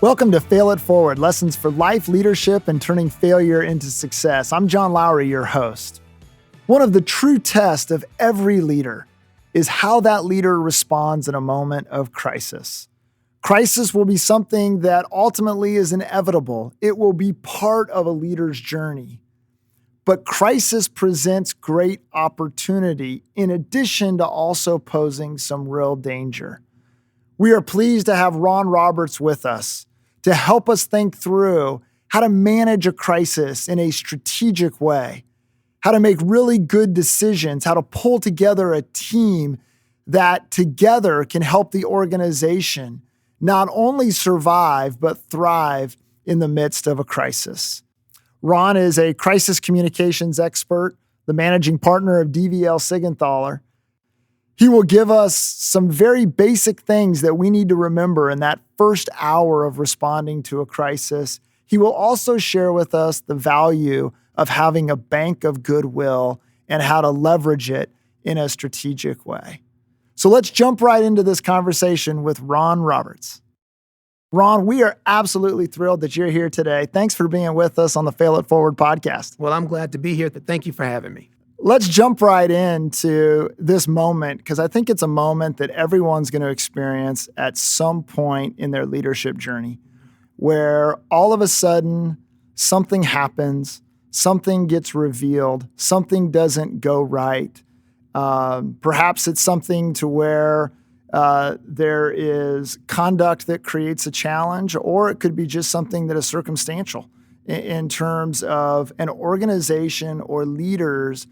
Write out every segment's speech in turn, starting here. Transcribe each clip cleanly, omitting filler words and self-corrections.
Welcome to Fail It Forward, lessons for life, leadership, and turning failure into success. I'm John Lowry, your host. One of the true tests of every leader is how that leader responds in a moment of crisis. Crisis will be something that ultimately is inevitable. It will be part of a leader's journey. But crisis presents great opportunity in addition to also posing some real danger. We are pleased to have Ron Roberts with us to help us think through how to manage a crisis in a strategic way, how to make really good decisions, how to pull together a team that together can help the organization not only survive, but thrive in the midst of a crisis. Ron is a crisis communications expert, the managing partner of DVL Seigenthaler. He will give us some very basic things that we need to remember in that first hour of responding to a crisis. He will also share with us the value of having a bank of goodwill and how to leverage it in a strategic way. So let's jump right into this conversation with Ron Roberts. Ron, we are absolutely thrilled that you're here today. Thanks for being with us on the Fail It Forward podcast. Well, I'm glad to be here. Thank you for having me. Let's jump right into this moment because I think it's a moment that everyone's going to experience at some point in their leadership journey where all of a sudden something happens, something gets revealed, something doesn't go right. Perhaps it's something to where there is conduct that creates a challenge, or it could be just something that is circumstantial in terms of an organization or leaders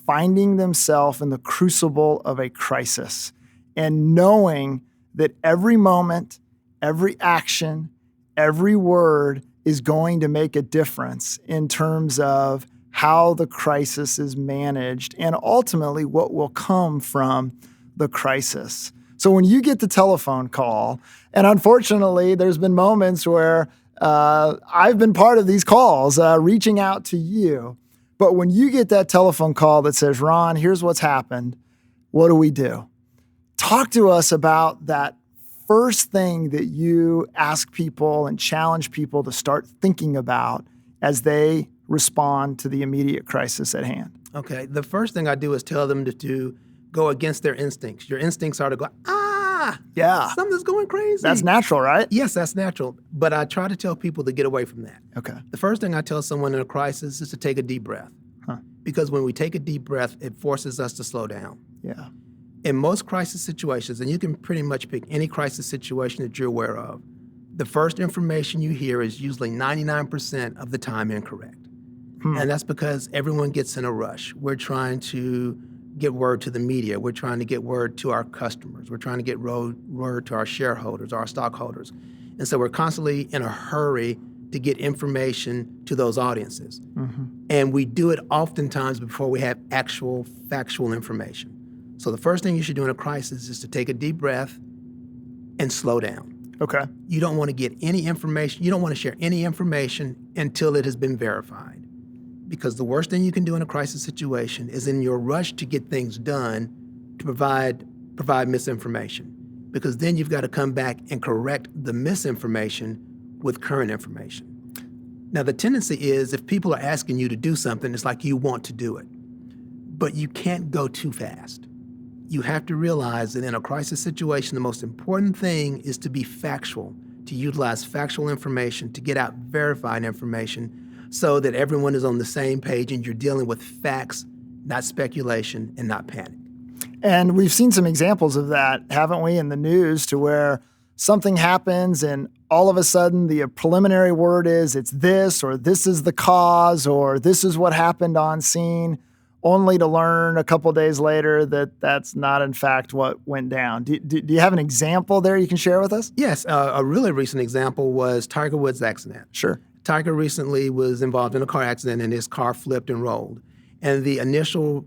finding themselves in the crucible of a crisis and knowing that every moment, every action, every word is going to make a difference in terms of how the crisis is managed and ultimately what will come from the crisis. So when you get the telephone call, and unfortunately there's been moments where I've been part of these calls, reaching out to you. But when you get that telephone call that says, Ron, here's what's happened, what do we do? Talk to us about that first thing that you ask people and challenge people to start thinking about as they respond to the immediate crisis at hand. Okay, the first thing I do is tell them to go against their instincts. Your instincts are to go, yeah, something's going crazy. That's natural, right? Yes, that's natural. But I try to tell people to get away from that. Okay. The first thing I tell someone in a crisis is to take a deep breath. Because when we take a deep breath, it forces us to slow down. Yeah. In most crisis situations, and you can pretty much pick any crisis situation that you're aware of, the first information you hear is usually 99% of the time incorrect. And that's because everyone gets in a rush. We're trying to get word to the media. We're trying to get word to our customers. We're trying to get word to our shareholders, our stockholders. And so we're constantly in a hurry to get information to those audiences. And we do it oftentimes before we have actual factual information. So the first thing you should do in a crisis is to take a deep breath and slow down. Okay. You don't want to get any information. You don't want to share any information until it has been verified. Because the worst thing you can do in a crisis situation is in your rush to get things done to provide misinformation. Because then you've got to come back and correct the misinformation with current information. Now, the tendency is if people are asking you to do something, it's like you want to do it. But you can't go too fast. You have to realize that in a crisis situation, the most important thing is to be factual, to utilize factual information, to get out verified information, so that everyone is on the same page and you're dealing with facts, not speculation and not panic. And we've seen some examples of that, haven't we, in the news, to where something happens and all of a sudden the preliminary word is it's this, or this is the cause, or this is what happened on scene, only to learn a couple days later that that's not in fact what went down. Do you have an example there you can share with us? Yes, a really recent example was Tiger Woods' accident. Sure. Tiger recently was involved in a car accident and his car flipped and rolled. And the initial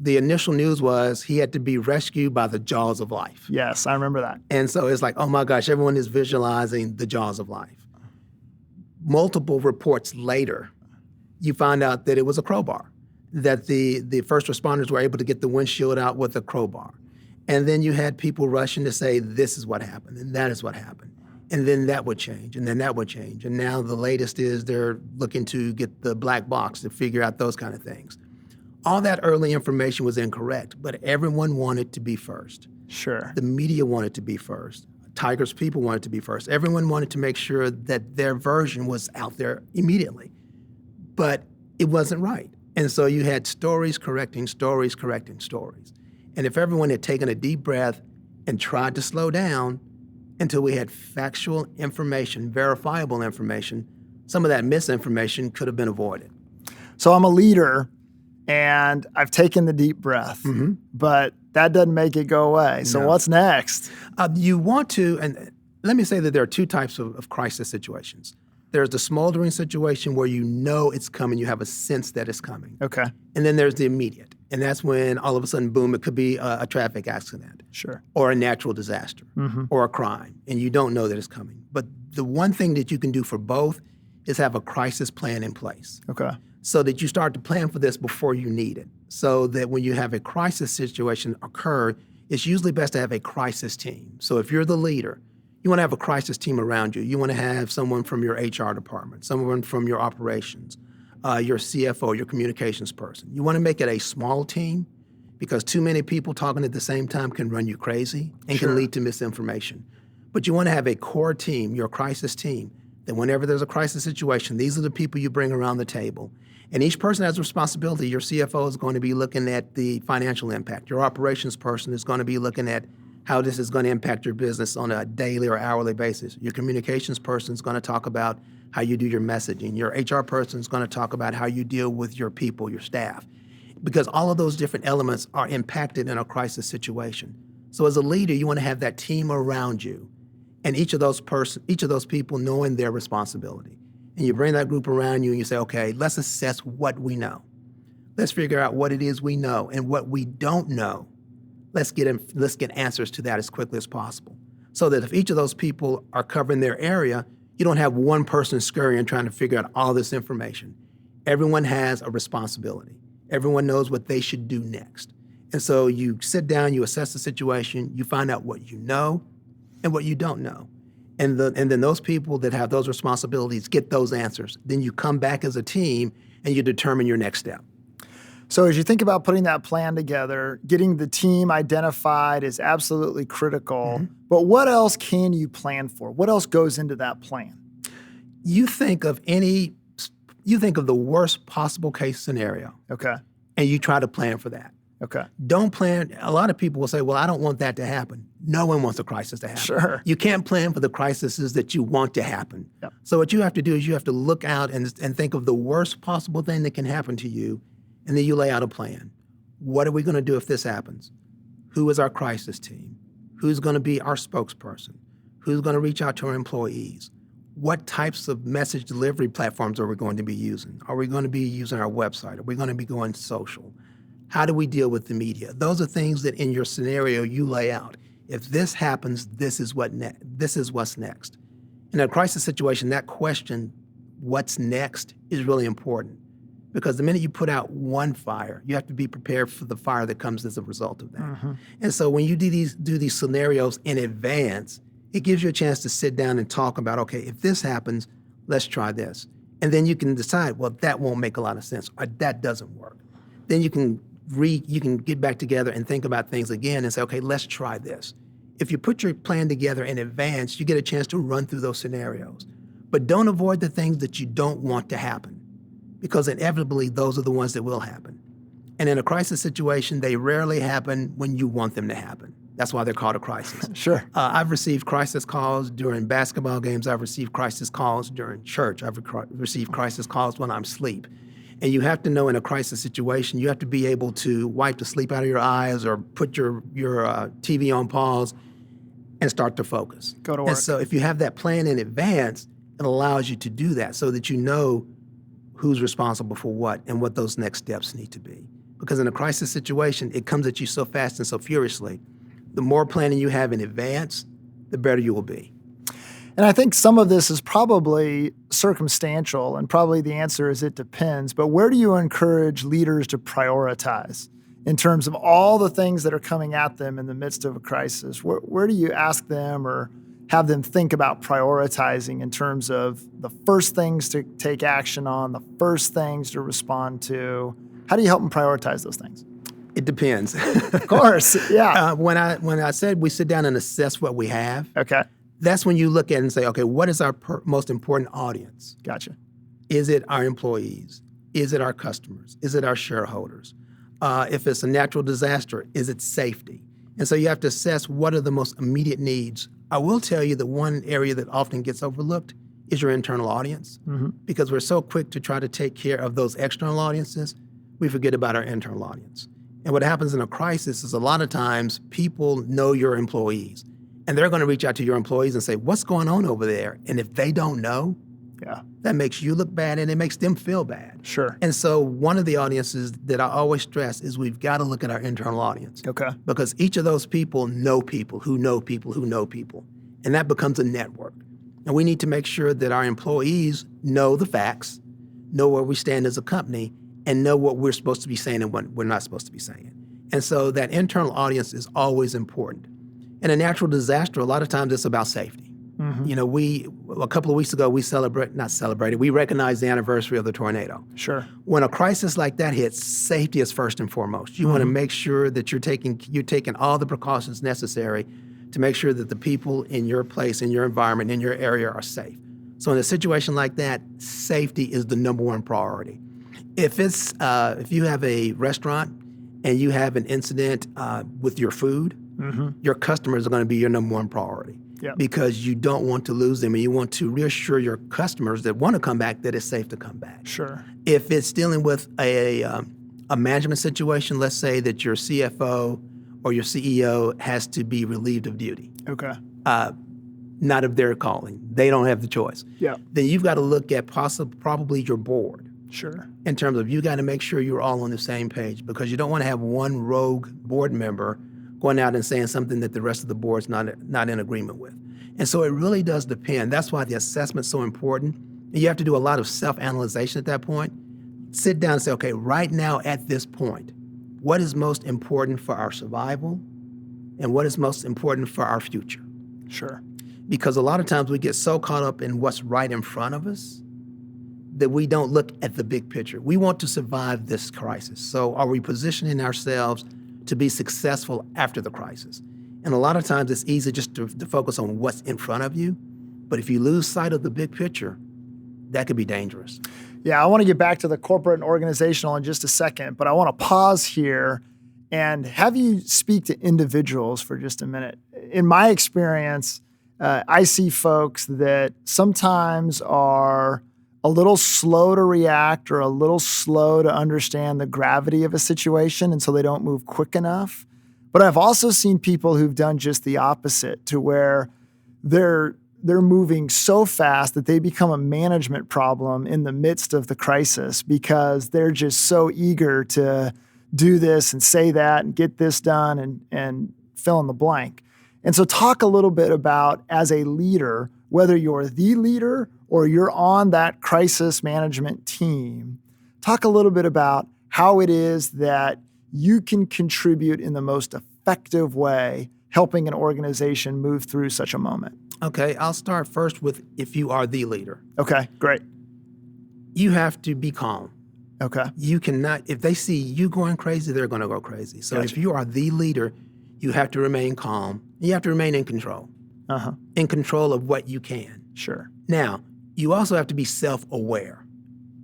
news was he had to be rescued by the jaws of life. Yes, I remember that. And so it's like, oh my gosh, everyone is visualizing the jaws of life. Multiple reports later, you find out that it was a crowbar, that the first responders were able to get the windshield out with a crowbar. And then you had people rushing to say, this is what happened and that is what happened. And then that would change, and then that would change. And now the latest is they're looking to get the black box to figure out those kind of things. All that early information was incorrect, but everyone wanted to be first. Sure. The media wanted to be first. Tiger's people wanted to be first. Everyone wanted to make sure that their version was out there immediately. But it wasn't right. And so you had stories correcting stories correcting stories. And if everyone had taken a deep breath and tried to slow down until we had factual information, verifiable information, some of that misinformation could have been avoided. So I'm a leader and I've taken the deep breath, but that doesn't make it go away. So what's next? You want to, and let me say that there are two types of crisis situations. There's the smoldering situation where you know it's coming, you have a sense that it's coming. Okay. And then there's the immediate. And that's when all of a sudden, boom, it could be a traffic accident. Sure. Or a natural disaster. Or a crime. And you don't know that it's coming. But the one thing that you can do for both is have a crisis plan in place. Okay. So that you start to plan for this before you need it. So that when you have a crisis situation occur, it's usually best to have a crisis team. So if you're the leader, you want to have a crisis team around you. You want to have someone from your HR department, someone from your operations, your CFO, your communications person. You want to make it a small team because too many people talking at the same time can run you crazy and can lead to misinformation. But you want to have a core team, your crisis team, that whenever there's a crisis situation, these are the people you bring around the table. And each person has a responsibility. Your CFO is going to be looking at the financial impact. Your operations person is going to be looking at how this is going to impact your business on a daily or hourly basis. Your communications person is going to talk about how you do your messaging. Your HR person is going to talk about how you deal with your people, your staff, because all of those different elements are impacted in a crisis situation. So as a leader, you want to have that team around you, and each of those people knowing their responsibility. And you bring that group around you and you say, okay, let's assess what we know. Let's figure out what it is we know, and what we don't know. Let's get answers to that as quickly as possible. So that if each of those people are covering their area, you don't have one person scurrying trying to figure out all this information. Everyone has a responsibility. Everyone knows what they should do next. And so you sit down, you assess the situation, you find out what you know and what you don't know. And then those people that have those responsibilities get those answers. Then you come back as a team and you determine your next step. So as you think about putting that plan together, getting the team identified is absolutely critical. But what else can you plan for? What else goes into that plan? You think of the worst possible case scenario. Okay. And you try to plan for that. Okay. Don't plan. A lot of people will say, well, I don't want that to happen. No one wants a crisis to happen. Sure. You can't plan for the crises that you want to happen. Yep. So what you have to do is you have to look out and think of the worst possible thing that can happen to you, and then you lay out a plan. What are we going to do if this happens? Who is our crisis team? Who's going to be our spokesperson? Who's going to reach out to our employees? What types of message delivery platforms are we going to be using? Are we going to be using our website? Are we going to be going social? How do we deal with the media? Those are things that in your scenario you lay out. If this happens, this is what's next. In a crisis situation, that question, what's next, is really important. Because the minute you put out one fire, you have to be prepared for the fire that comes as a result of that. And so when you do these scenarios in advance, it gives you a chance to sit down and talk about, okay, if this happens, let's try this. And then you can decide, well, that won't make a lot of sense, or that doesn't work. Then you can get back together and think about things again and say, okay, let's try this. If you put your plan together in advance, you get a chance to run through those scenarios. But don't avoid the things that you don't want to happen, because inevitably those are the ones that will happen. And in a crisis situation, they rarely happen when you want them to happen. That's why they're called a crisis. Sure. I've received crisis calls during basketball games. I've received crisis calls during church. I've received crisis calls when I'm asleep. And you have to know in a crisis situation, you have to be able to wipe the sleep out of your eyes or put your TV on pause and start to focus. Go to work. And so if you have that plan in advance, it allows you to do that so that you know who's responsible for what and what those next steps need to be. Because in a crisis situation, it comes at you so fast and so furiously. The more planning you have in advance, the better you will be. And I think some of this is probably circumstantial, and probably the answer is it depends. But where do you encourage leaders to prioritize in terms of all the things that are coming at them in the midst of a crisis? Where do you ask them or have them think about prioritizing in terms of the first things to take action on, the first things to respond to? How do you help them prioritize those things? It depends. Of course, yeah. When I said we sit down and assess what we have, Okay, that's when you look at it and say, okay, what is our most important audience? gotcha. Is it our employees? Is it our customers? Is it our shareholders? If it's a natural disaster, is it safety? And so you have to assess what are the most immediate needs. I will tell you that one area that often gets overlooked is your internal audience, because we're so quick to try to take care of those external audiences, we forget about our internal audience. And what happens in a crisis is a lot of times people know your employees, and they're going to reach out to your employees and say, what's going on over there? And if they don't know, Yeah, that makes you look bad and it makes them feel bad. sure. And so one of the audiences that I always stress is we've got to look at our internal audience. Okay, Because each of those people know people who know people who know people. And that becomes a network. And we need to make sure that our employees know the facts, know where we stand as a company, and know what we're supposed to be saying and what we're not supposed to be saying. And so that internal audience is always important. In a natural disaster, a lot of times it's about safety. You know, a couple of weeks ago, we recognized the anniversary of the tornado. sure. When a crisis like that hits, safety is first and foremost. You want to make sure that you're taking all the precautions necessary to make sure that the people in your place, in your environment, in your area are safe. So in a situation like that, safety is the number one priority. If you have a restaurant and you have an incident with your food, your customers are going to be your number one priority. Yeah. Because you don't want to lose them, and you want to reassure your customers that want to come back that it's safe to come back. Sure. If it's dealing with a management situation, let's say that your CFO or your CEO has to be relieved of duty, Okay. not of their calling, they don't have the choice. Yeah. Then you've got to look at probably your board Sure. in terms of you got to make sure you're all on the same page, because you don't want to have one rogue board member going out and saying something that the rest of the board's not in agreement with. And so it really does depend. That's why the assessment's so important. And you have to do a lot of self-analyzation at that point. Sit down and say, okay, right now at this point, what is most important for our survival and what is most important for our future? Sure. Because a lot of times we get so caught up in what's right in front of us that we don't look at the big picture. We want to survive this crisis. So are we positioning ourselves to be successful after the crisis? And a lot of times it's easy just to focus on what's in front of you. But if you lose sight of the big picture, that could be dangerous. Yeah, I want to get back to the corporate and organizational in just a second, but I want to pause here and have you speak to individuals for just a minute. In my experience, I see folks that sometimes are a little slow to react or a little slow to understand the gravity of a situation, and so they don't move quick enough. But I've also seen people who've done just the opposite, to where they're moving so fast that they become a management problem in the midst of the crisis because they're just so eager to do this and say that and get this done and fill in the blank. And so talk a little bit about, as a leader, whether you're the leader or you're on that crisis management team, talk a little bit about how it is that you can contribute in the most effective way, helping an organization move through such a moment. Okay, I'll start first with if you are the leader. Okay, great. You have to be calm. Okay. You cannot, if they see you going crazy, they're going to go crazy. So Gotcha. if you are the leader, you have to remain calm. You have to remain in control. In control of what you can. Sure. Now, you also have to be self-aware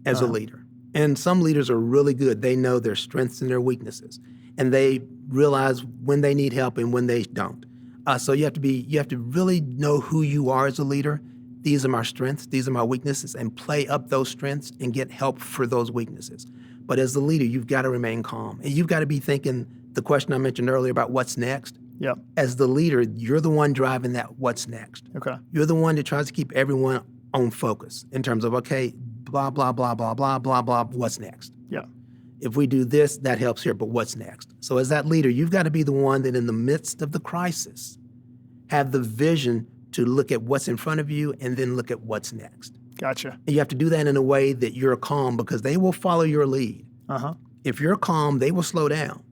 as a leader. And some leaders are really good. They know their strengths and their weaknesses, and they realize when they need help and when they don't. So you have to really know who you are as a leader. These are my strengths, these are my weaknesses, and play up those strengths and get help for those weaknesses. But as the leader, you've got to remain calm, and you've got to be thinking the question I mentioned earlier about what's next. Yep. As the leader, you're the one driving that what's next. Okay. You're the one that tries to keep everyone on focus in terms of, okay, blah, blah, blah, blah, blah, blah, blah, what's next? Yeah. If we do this, that helps here, but what's next? So as that leader, you've got to be the one that in the midst of the crisis, have the vision to look at what's in front of you and then look at what's next. Gotcha. And you have to do that in a way that you're calm, because they will follow your lead. If you're calm, they will slow down.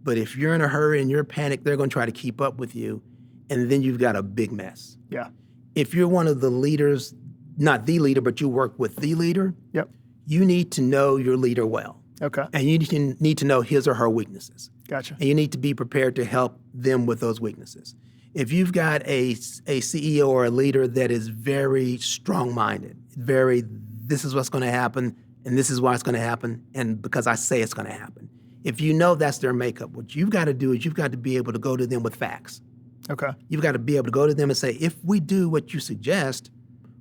But if you're in a hurry and you're panicked, they're going to try to keep up with you. and then you've got a big mess. Yeah. If you're one of the leaders, not the leader, but you work with the leader, Yep. you need to know your leader well. Okay. And you need to know his or her weaknesses. Gotcha. And you need to be prepared to help them with those weaknesses. If you've got a CEO or a leader that is very strong-minded, this is what's going to happen, and this is why it's going to happen, and because I say it's going to happen. If you know that's their makeup, what you've got to do is you've got to be able to go to them with facts. Okay. You've got to be able to go to them and say, if we do what you suggest,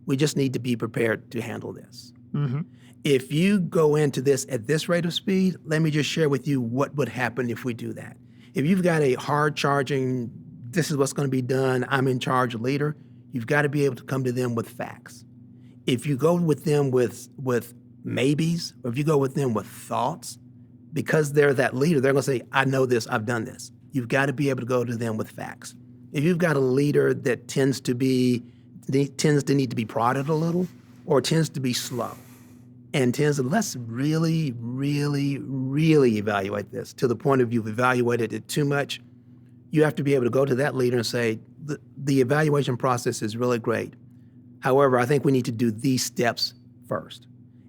we just need to be prepared to handle this. Mm-hmm. If you go into this at this rate of speed, let me just share with you what would happen if we do that. If you've got a hard-charging, this is what's going to be done, I'm in charge leader, you've got to be able to come to them with facts. If you go with them with maybes, or if you go with them with thoughts, because they're that leader, they're going to say, I know this, I've done this. You've got to be able to go to them with facts. If you've got a leader that tends to need to be prodded a little, or tends to be slow, and tends to, let's really, really, really evaluate this to the point of you've evaluated it too much, you have to be able to go to that leader and say, the evaluation process is really great. However, I think we need to do these steps first.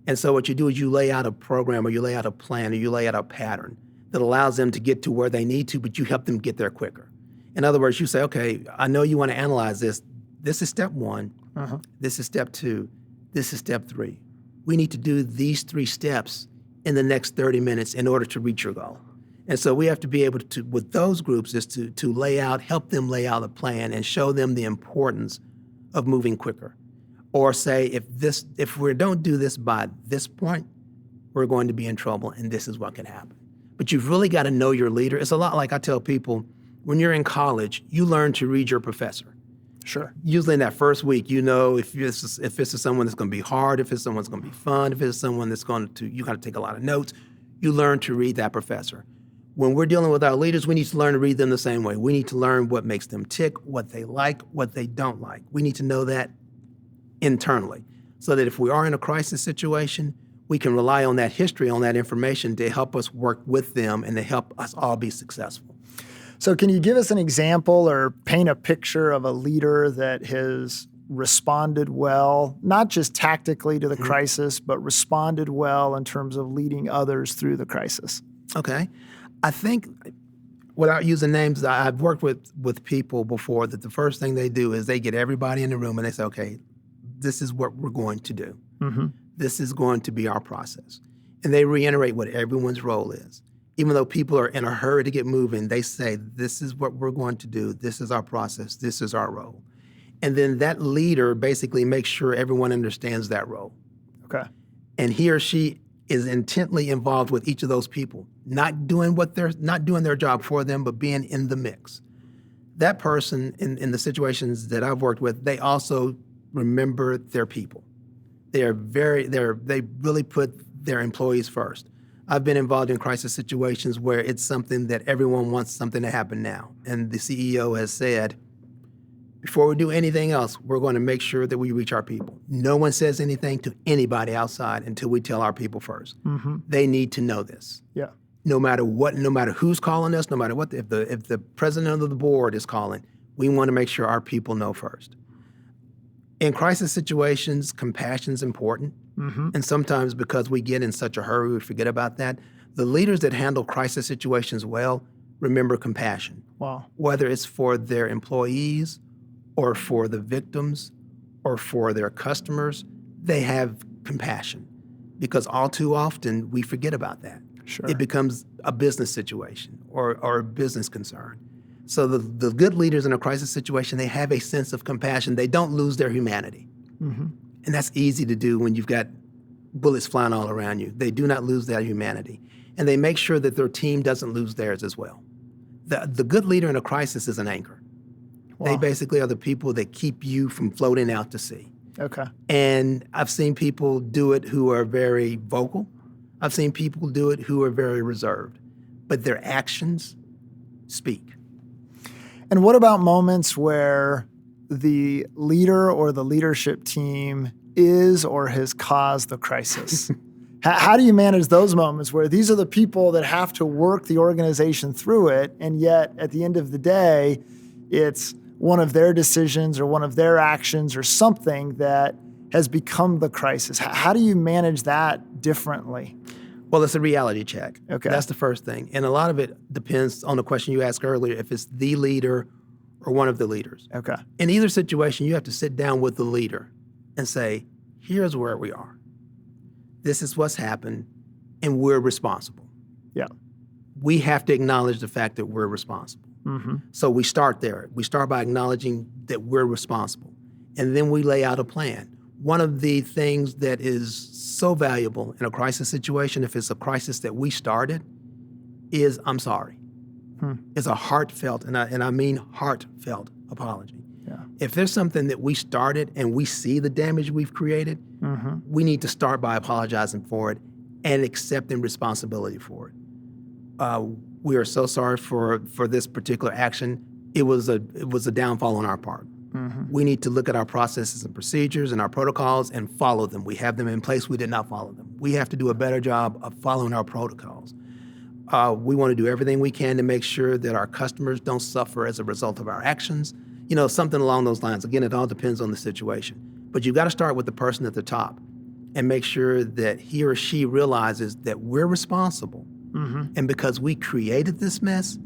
And so what you do is you lay out a program, or you lay out a plan, or you lay out a pattern that allows them to get to where they need to, but you help them get there quicker. In other words, you say, okay, I know you want to analyze this. This is step one. Uh-huh. This is step two. This is step three. We need to do these 3 steps in the next 30 minutes in order to reach your goal. And so we have to be able to, with those groups, is to lay out, help them lay out a plan and show them the importance of moving quicker. Or say, if we don't do this by this point, we're going to be in trouble, and this is what can happen. But you've really got to know your leader. It's a lot like I tell people, when you're in college, you learn to read your professor. Sure. Usually in that first week, you know if this is someone that's going to be hard, if it's someone that's going to be fun, if it's someone that's going to, you got to take a lot of notes, you learn to read that professor. When we're dealing with our leaders, we need to learn to read them the same way. We need to learn what makes them tick, what they like, what they don't like. We need to know that internally, so that if we are in a crisis situation, we can rely on that history, on that information to help us work with them and to help us all be successful. So can you give us an example or paint a picture of a leader that has responded well, not just tactically to the crisis, but responded well in terms of leading others through the crisis? Okay. I think, without using names, I've worked with people before that the first thing they do is they get everybody in the room and they say, okay, this is what we're going to do. Mm-hmm. This is going to be our process. And they reiterate what everyone's role is. Even though people are in a hurry to get moving, they say, this is what we're going to do. This is our process. This is our role. And then that leader basically makes sure everyone understands that role. Okay. And he or she is intently involved with each of those people, not doing their job for them, but being in the mix. That person, in the situations that I've worked with, they also remember their people. They really put their employees first. I've been involved in crisis situations where it's something that everyone wants something to happen now. And the CEO has said, before we do anything else, we're going to make sure that we reach our people. No one says anything to anybody outside until we tell our people first. Mm-hmm. They need to know this. Yeah. No matter what, no matter who's calling us, no matter what, if the president of the board is calling, we want to make sure our people know first. In crisis situations, compassion is important. Mm-hmm. And sometimes because we get in such a hurry, we forget about that. The leaders that handle crisis situations well remember compassion. Wow. Whether it's for their employees or for the victims or for their customers, they have compassion. Because all too often, we forget about that. Sure. It becomes a business situation or a business concern. So the good leaders in a crisis situation, they have a sense of compassion. They don't lose their humanity. Mm-hmm. And that's easy to do when you've got bullets flying all around you. They do not lose their humanity. And they make sure that their team doesn't lose theirs as well. The good leader in a crisis is an anchor. Wow. They basically are the people that keep you from floating out to sea. Okay. And I've seen people do it who are very vocal. I've seen people do it who are very reserved. But their actions speak. And what about moments where the leader or the leadership team is or has caused the crisis? How do you manage those moments where these are the people that have to work the organization through it, and yet at the end of the day, it's, one of their decisions or one of their actions or something that has become the crisis? How do you manage that differently? Well, it's a reality check. Okay. That's the first thing. And a lot of it depends on the question you asked earlier, if it's the leader or one of the leaders. Okay. In either situation, you have to sit down with the leader and say, here's where we are. This is what's happened, and we're responsible. Yeah. We have to acknowledge the fact that we're responsible. Mm-hmm. So we start there. We start by acknowledging that we're responsible. And then we lay out a plan. One of the things that is so valuable in a crisis situation, if it's a crisis that we started, is I'm sorry. It's a heartfelt, and I mean heartfelt apology. Yeah. If there's something that we started and we see the damage we've created, we need to start by apologizing for it and accepting responsibility for it. We are so sorry for this particular action. It was a downfall on our part. We need to look at our processes and procedures and our protocols and follow them. We have them in place. We did not follow them. We have to do a better job of following our protocols. We want to do everything we can to make sure that our customers don't suffer as a result of our actions. You know, something along those lines. Again, it all depends on the situation. But you've got to start with the person at the top and make sure that he or she realizes that we're responsible. And because we created this mess,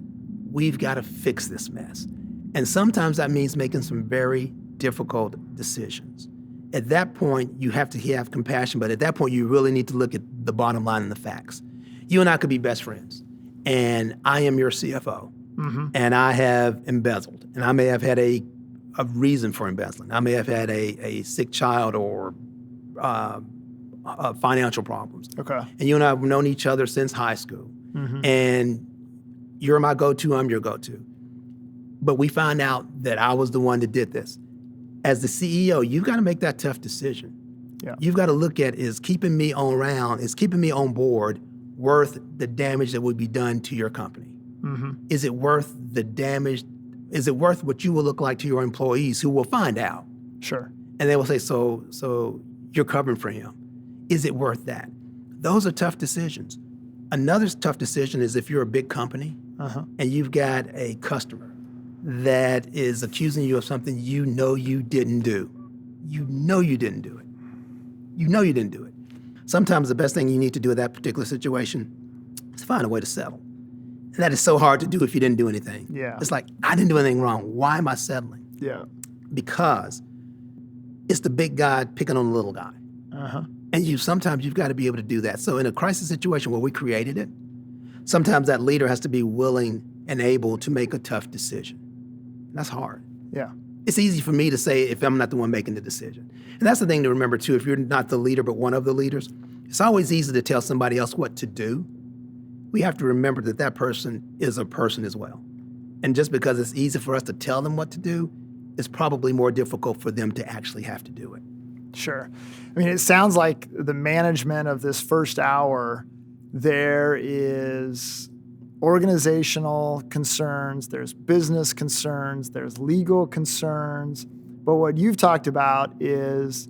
we've got to fix this mess. And sometimes that means making some very difficult decisions. At that point, you have to have compassion, but at that point, you really need to look at the bottom line and the facts. You and I could be best friends, and I am your CFO, and I have embezzled, and I may have had a reason for embezzling. I may have had a sick child or financial problems. Okay. And you and I have known each other since high school, and you're my go-to, I'm your go-to. But we find out that I was the one that did this. As the CEO, you've got to make that tough decision. Yeah. You've got to look at, is keeping me on board worth the damage that would be done to your company? Is it worth the damage? Is it worth what you will look like to your employees who will find out? Sure. And they will say, so you're covering for him. Is it worth that? Those are tough decisions. Another tough decision is if you're a big company and you've got a customer that is accusing you of something you know you didn't do. You know you didn't do it. You know you didn't do it. Sometimes the best thing you need to do in that particular situation is find a way to settle. And that is so hard to do if you didn't do anything. Yeah. It's like, I didn't do anything wrong. Why am I settling? Yeah. Because it's the big guy picking on the little guy. And sometimes you've got to be able to do that. So in a crisis situation where we created it, sometimes that leader has to be willing and able to make a tough decision. That's hard. Yeah. It's easy for me to say if I'm not the one making the decision. And that's the thing to remember too, if you're not the leader but one of the leaders, it's always easy to tell somebody else what to do. We have to remember that that person is a person as well. And just because it's easy for us to tell them what to do, it's probably more difficult for them to actually have to do it. Sure. I mean, it sounds like the management of this first hour, there is organizational concerns, there's business concerns, there's legal concerns. But what you've talked about is,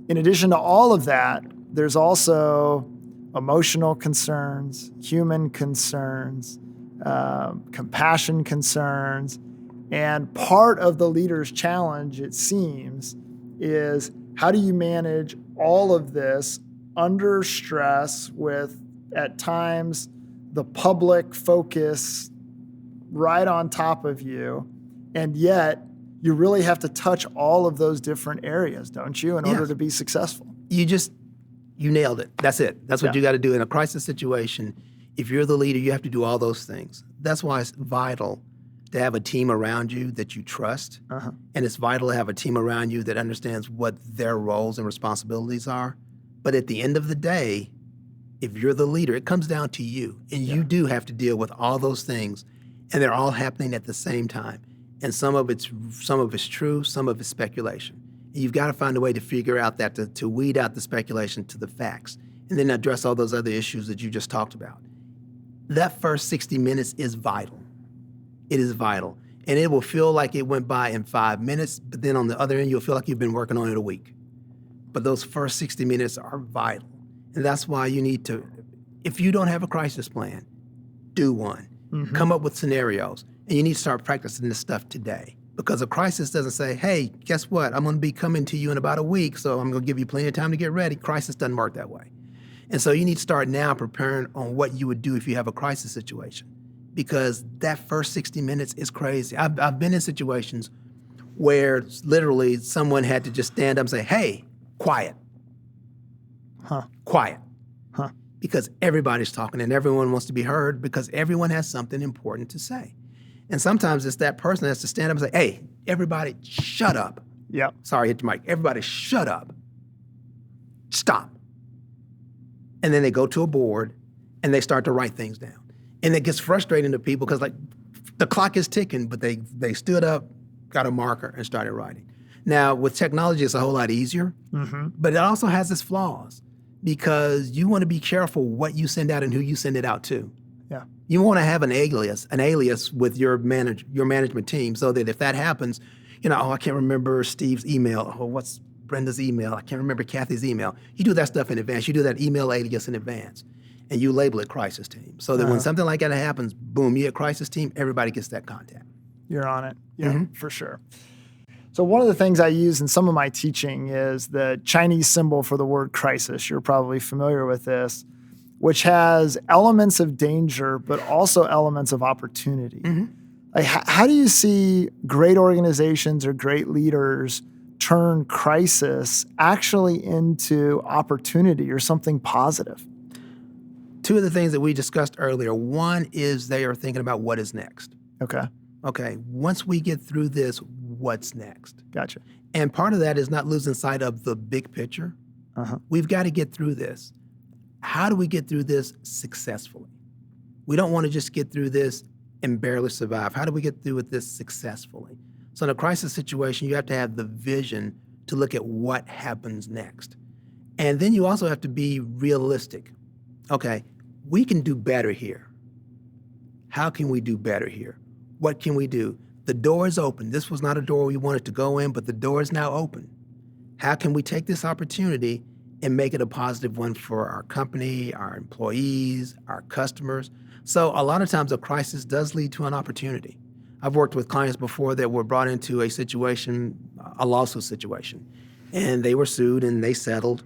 in addition to all of that, there's also emotional concerns, human concerns, compassion concerns. And part of the leader's challenge, it seems, is how do you manage all of this under stress with, at times, the public focus right on top of you, and yet you really have to touch all of those different areas, don't you, in order to be successful? You nailed it. That's it. That's what you got to do in a crisis situation. If you're the leader, you have to do all those things. That's why it's vital to have a team around you that you trust, and it's vital to have a team around you that understands what their roles and responsibilities are. But at the end of the day, if you're the leader, it comes down to you, and you do have to deal with all those things, and they're all happening at the same time. And some of it's true, some of it's speculation. And you've got to find a way to figure out that, to weed out the speculation to the facts, and then address all those other issues that you just talked about. That first 60 minutes is vital. It is vital. And it will feel like it went by in 5 minutes, but then on the other end, you'll feel like you've been working on it a week. But those first 60 minutes are vital. And that's why you need to, if you don't have a crisis plan, do one. Come up with scenarios. And you need to start practicing this stuff today. Because a crisis doesn't say, hey, guess what? I'm going to be coming to you in about a week, so I'm going to give you plenty of time to get ready. Crisis doesn't work that way. And so you need to start now preparing on what you would do if you have a crisis situation, because that first 60 minutes is crazy. I've been in situations where literally someone had to just stand up and say, hey, quiet. Quiet. Because everybody's talking and everyone wants to be heard because everyone has something important to say. And sometimes it's that person that has to stand up and say, hey, everybody, shut up. Yep. Sorry, hit your mic. Everybody, shut up. Stop. And then they go to a board and they start to write things down. And it gets frustrating to people because, like, the clock is ticking, but they stood up, got a marker, and started writing. Now, with technology, it's a whole lot easier, but it also has its flaws because you want to be careful what you send out and who you send it out to. Yeah. You want to have an alias with your management team so that if that happens, oh, I can't remember Steve's email. Oh, what's Brenda's email? I can't remember Kathy's email. You do that stuff in advance. You do that email alias in advance, and you label it crisis team so that when something like that happens, boom, you hit crisis team, everybody gets that contact. You're on it. Yeah, for sure. So one of the things I use in some of my teaching is the Chinese symbol for the word crisis. You're probably familiar with this, which has elements of danger, but also elements of opportunity. Like, how do you see great organizations or great leaders turn crisis actually into opportunity or something positive? Two of the things that we discussed earlier. One is they are thinking about what is next. Okay, once we get through this, what's next? Gotcha. And part of that is not losing sight of the big picture. We've got to get through this. How do we get through this successfully? We don't want to just get through this and barely survive. How do we get through with this successfully? So in a crisis situation, you have to have the vision to look at what happens next. And then you also have to be realistic. Okay, we can do better here. How can we do better here? What can we do? The door is open. This was not a door we wanted to go in, but the door is now open. How can we take this opportunity and make it a positive one for our company, our employees, our customers? So a lot of times a crisis does lead to an opportunity. I've worked with clients before that were brought into a situation, a lawsuit situation, and they were sued and they settled.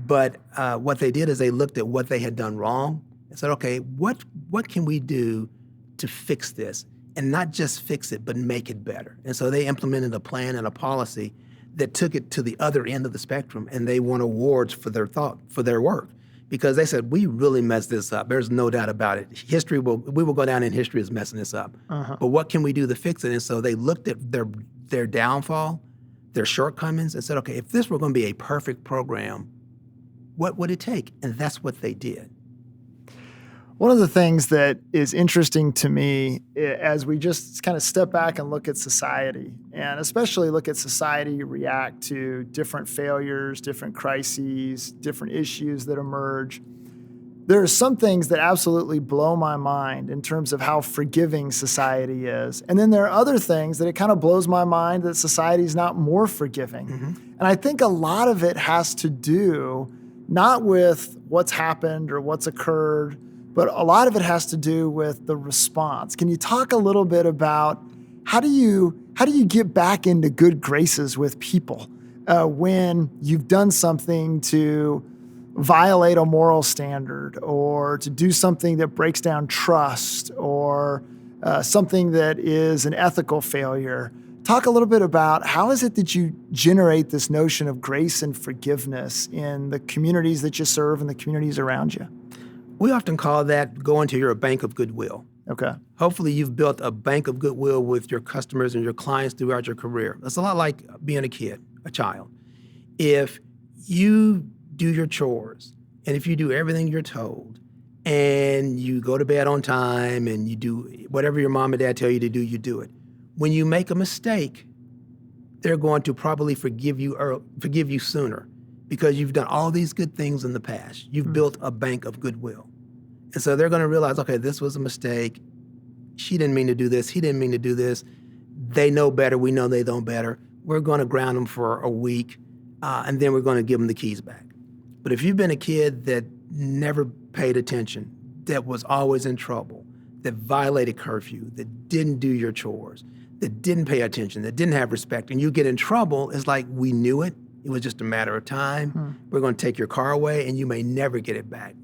But what they did is they looked at what they had done wrong and said, okay, what can we do to fix this? And not just fix it, but make it better. And so they implemented a plan and a policy that took it to the other end of the spectrum, and they won awards for their work, because they said, we really messed this up. There's no doubt about it. We will go down in history as messing this up. But what can we do to fix it? And so they looked at their downfall, their shortcomings, and said, okay, if this were going to be a perfect program, what would it take? And that's what they did. One of the things that is interesting to me as we just kind of step back and look at society, and especially look at society react to different failures, different crises, different issues that emerge, there are some things that absolutely blow my mind in terms of how forgiving society is. And then there are other things that it kind of blows my mind that society is not more forgiving. And I think a lot of it has to do not with what's happened or what's occurred, but a lot of it has to do with the response. Can you talk a little bit about how do you get back into good graces with people when you've done something to violate a moral standard or to do something that breaks down trust or something that is an ethical failure? Talk a little bit about how is it that you generate this notion of grace and forgiveness in the communities that you serve and the communities around you? We often call that going to your bank of goodwill. Okay. Hopefully you've built a bank of goodwill with your customers and your clients throughout your career. It's a lot like being a child. If you do your chores and if you do everything you're told and you go to bed on time and you do whatever your mom and dad tell you to do, you do it. When you make a mistake, they're going to probably forgive you sooner, because you've done all these good things in the past. You've built a bank of goodwill. And so they're going to realize, okay, this was a mistake. She didn't mean to do this. He didn't mean to do this. They know better. We know they know better. We're going to ground them for a week, and then we're going to give them the keys back. But if you've been a kid that never paid attention, that was always in trouble, that violated curfew, that didn't do your chores, that didn't pay attention, that didn't have respect, and you get in trouble, it's like, we knew it. It was just a matter of time. We're going to take your car away, and you may never get it back.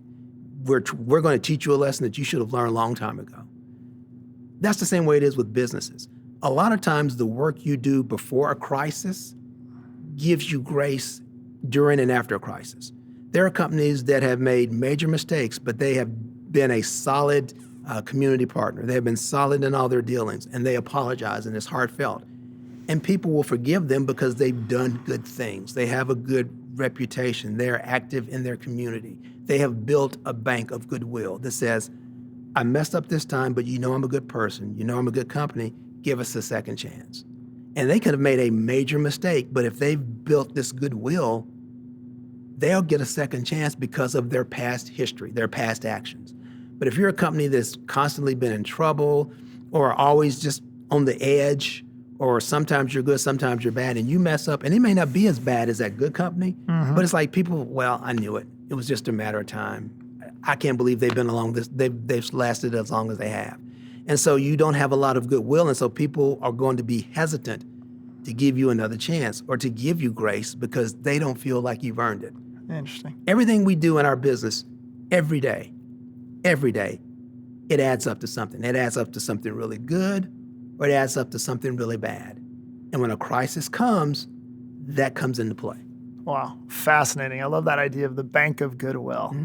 We're going to teach you a lesson that you should have learned a long time ago. That's the same way it is with businesses. A lot of times the work you do before a crisis gives you grace during and after a crisis. There are companies that have made major mistakes, but they have been a solid community partner. They have been solid in all their dealings, and they apologize, and it's heartfelt. And people will forgive them because they've done good things. They have a good reputation. They're active in their community. They have built a bank of goodwill that says, I messed up this time, but you know I'm a good person. You know I'm a good company. Give us a second chance. And they could have made a major mistake, but if they've built this goodwill, they'll get a second chance because of their past history, their past actions. But if you're a company that's constantly been in trouble or always just on the edge, or sometimes you're good, sometimes you're bad, and you mess up, and it may not be as bad as that good company, but it's like people, well, I knew it. It was just a matter of time. I can't believe they've been along this, they've lasted as long as they have. And so you don't have a lot of goodwill, and so people are going to be hesitant to give you another chance or to give you grace because they don't feel like you've earned it. Interesting. Everything we do in our business, every day, it adds up to something. It adds up to something really good, or it adds up to something really bad. And when a crisis comes, that comes into play. Wow, fascinating. I love that idea of the bank of goodwill.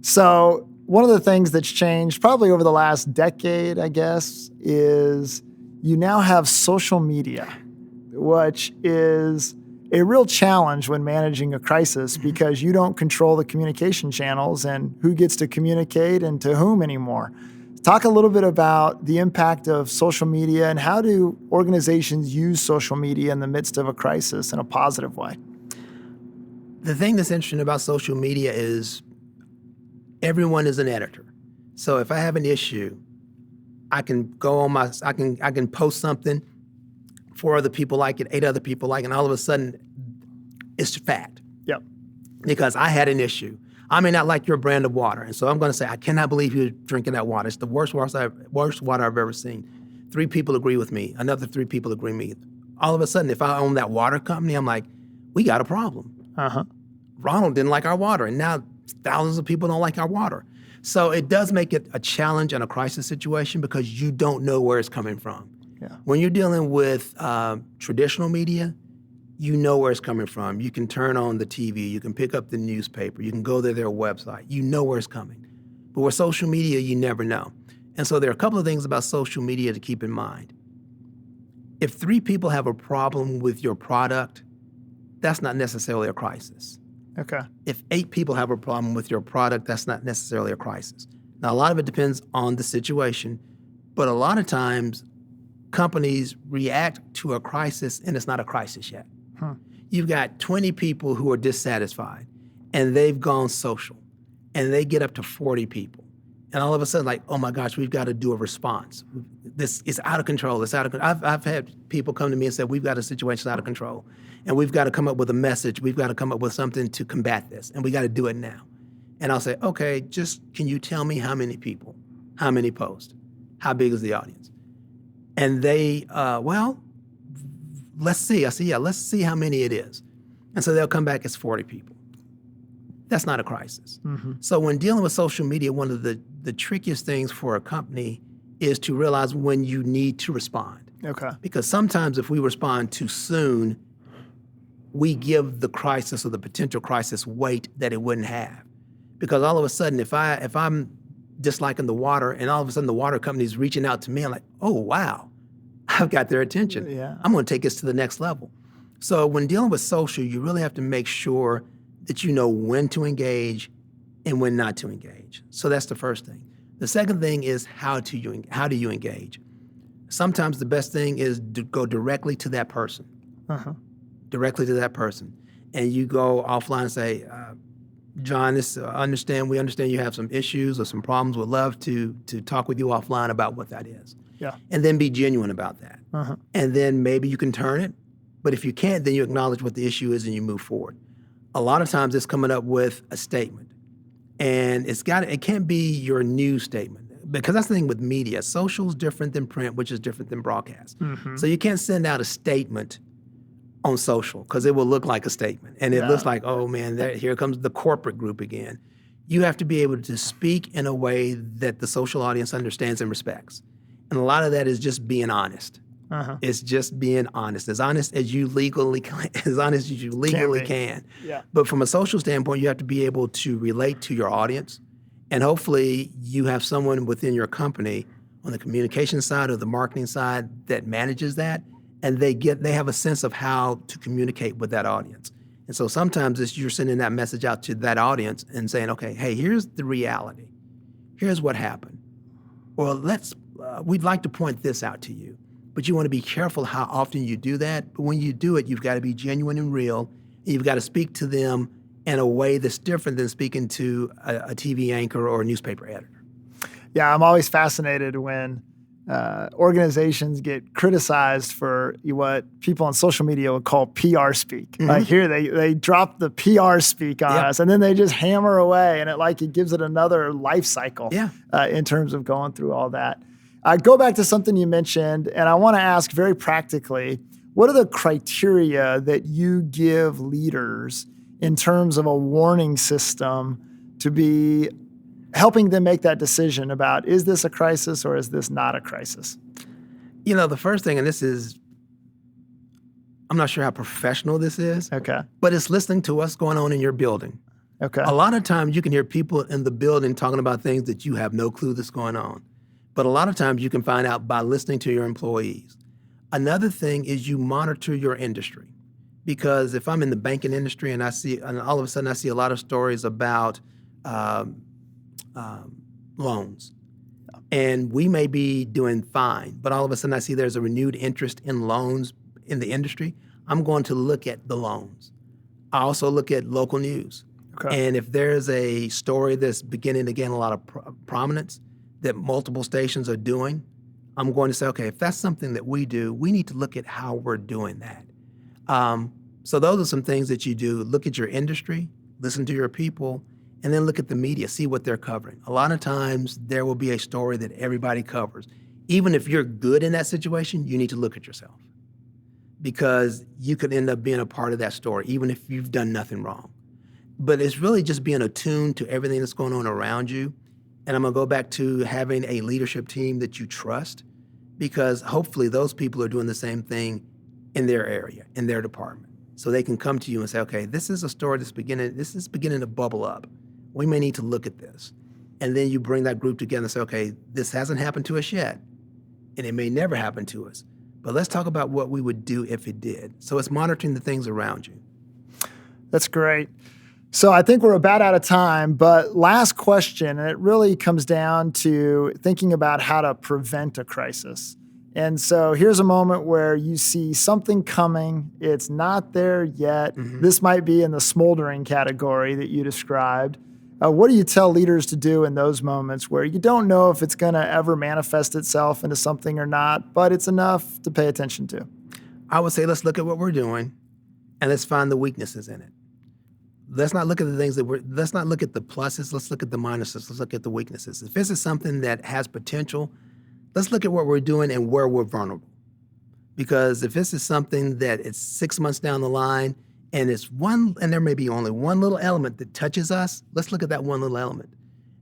So one of the things that's changed probably over the last decade, I guess, is you now have social media, which is a real challenge when managing a crisis because you don't control the communication channels and who gets to communicate and to whom anymore. Talk a little bit about the impact of social media and how do organizations use social media in the midst of a crisis in a positive way? The thing that's interesting about social media is everyone is an editor. So if I have an issue, I can go on I can post something, 4 other people like it, 8 other people like it, and all of a sudden it's fact. Yep. Because I had an issue. I may not like your brand of water, and so I'm going to say, I cannot believe you're drinking that water. It's the worst water I've ever seen. 3 people agree with me. Another 3 people agree with me. All of a sudden, if I own that water company, I'm like, we got a problem. Ronald didn't like our water, and now thousands of people don't like our water. So it does make it a challenge and a crisis situation because you don't know where it's coming from. Yeah. When you're dealing with traditional media, you know where it's coming from. You can turn on the TV, you can pick up the newspaper, you can go to their website, you know where it's coming. But with social media, you never know. And so there are a couple of things about social media to keep in mind. If 3 people have a problem with your product, that's not necessarily a crisis. Okay. If 8 people have a problem with your product, that's not necessarily a crisis. Now, a lot of it depends on the situation, but a lot of times companies react to a crisis and it's not a crisis yet. You've got 20 people who are dissatisfied and they've gone social and they get up to 40 people. And all of a sudden, like, oh my gosh, we've got to do a response. This is out of control. It's out of control. I've had people come to me and say, we've got a situation out of control and we've got to come up with a message. We've got to come up with something to combat this and we got to do it now. And I'll say, okay, just can you tell me how many people, how many posts, how big is the audience? And they, well, let's see. I say, yeah, let's see how many it is. And so they'll come back as 40 people. That's not a crisis. So when dealing with social media, one of the trickiest things for a company is to realize when you need to respond. Okay. Because sometimes if we respond too soon, we give the crisis or the potential crisis weight that it wouldn't have. Because all of a sudden, if I'm disliking the water and all of a sudden the water company is reaching out to me, I'm like, oh, wow, I've got their attention. Yeah. I'm going to take this to the next level. So when dealing with social, you really have to make sure that you know when to engage and when not to engage. So that's the first thing. The second thing is how do you engage? Sometimes the best thing is to go directly to that person. Directly to that person. And you go offline and say, John, we understand you have some issues or some problems. We'd love to talk with you offline about what that is. Yeah. And then be genuine about that. And then maybe you can turn it. But if you can't, then you acknowledge what the issue is and you move forward. A lot of times it's coming up with a statement. And it can't be your news statement. because that's the thing with media. Social is different than print, which is different than broadcast. So you can't send out a statement on social because it will look like a statement. And it looks like, oh man, here comes the corporate group again. You have to be able to speak in a way that the social audience understands and respects. And a lot of that is just being honest. It's just being honest as you legally can. Yeah. But from a social standpoint, you have to be able to relate to your audience. And hopefully you have someone within your company on the communication side or the marketing side that manages that, and they have a sense of how to communicate with that audience. And so sometimes you're sending that message out to that audience and saying, okay, hey, here's the reality. Here's what happened. Or we'd like to point this out to you. But you want to be careful how often you do that. But when you do it, you've got to be genuine and real. And you've got to speak to them in a way that's different than speaking to a TV anchor or a newspaper editor. Yeah, I'm always fascinated when organizations get criticized for what people on social media would call PR speak. Like here, they drop the PR speak on us, and then they just hammer away, and it gives it another life cycle in terms of going through all that. Go back to something you mentioned, and I want to ask very practically, what are the criteria that you give leaders in terms of a warning system to be helping them make that decision about, is this a crisis or is this not a crisis? You know, the first thing, and this is, I'm not sure how professional this is, but it's listening to what's going on in your building. A lot of times you can hear people in the building talking about things that you have no clue that's going on. But a lot of times you can find out by listening to your employees. Another thing is you monitor your industry. Because if I'm in the banking industry and all of a sudden I see a lot of stories about loans, and we may be doing fine, but all of a sudden I see there's a renewed interest in loans in the industry, I'm going to look at the loans. I also look at local news. And if there's a story that's beginning to gain a lot of prominence that multiple stations are doing, I'm going to say, okay, if that's something that we do, we need to look at how we're doing that. So those are some things that you do. Look at your industry, listen to your people, and then look at the media, see what they're covering. A lot of times there will be a story that everybody covers. Even if you're good in that situation, you need to look at yourself because you could end up being a part of that story, even if you've done nothing wrong. But it's really just being attuned to everything that's going on around you. And I'm gonna go back to having a leadership team that you trust, because hopefully those people are doing the same thing in their area, in their department. So they can come to you and say, okay, this is a story that's beginning to bubble up. We may need to look at this. And then you bring that group together and say, okay, this hasn't happened to us yet, and it may never happen to us. But let's talk about what we would do if it did. So it's monitoring the things around you. That's great. So I think we're about out of time, but last question, and it really comes down to thinking about how to prevent a crisis. And so here's a moment where you see something coming. It's not there yet. This might be in the smoldering category that you described. What do you tell leaders to do in those moments where you don't know if it's going to ever manifest itself into something or not, but it's enough to pay attention to? I would say let's look at what we're doing and let's find the weaknesses in it. Let's not look at the things let's not look at the pluses, let's look at the minuses, let's look at the weaknesses. If this is something that has potential, let's look at what we're doing and where we're vulnerable. Because if this is something that it's 6 months down the line and there may be only one little element that touches us, let's look at that one little element.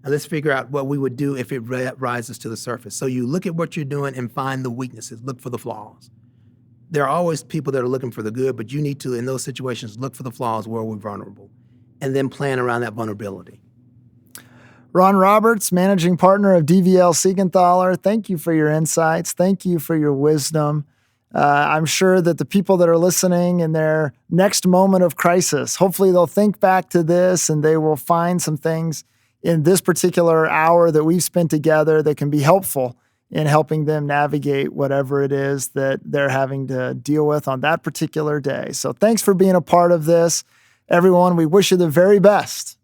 And let's figure out what we would do if it rises to the surface. So you look at what you're doing and find the weaknesses, look for the flaws. There are always people that are looking for the good, but you need to, in those situations, look for the flaws where we're vulnerable and then plan around that vulnerability. Ron Roberts, managing partner of DVL Seigenthaler, thank you for your insights. Thank you for your wisdom. I'm sure that the people that are listening in their next moment of crisis, hopefully they'll think back to this and they will find some things in this particular hour that we've spent together that can be helpful in helping them navigate whatever it is that they're having to deal with on that particular day. So thanks for being a part of this. Everyone, we wish you the very best.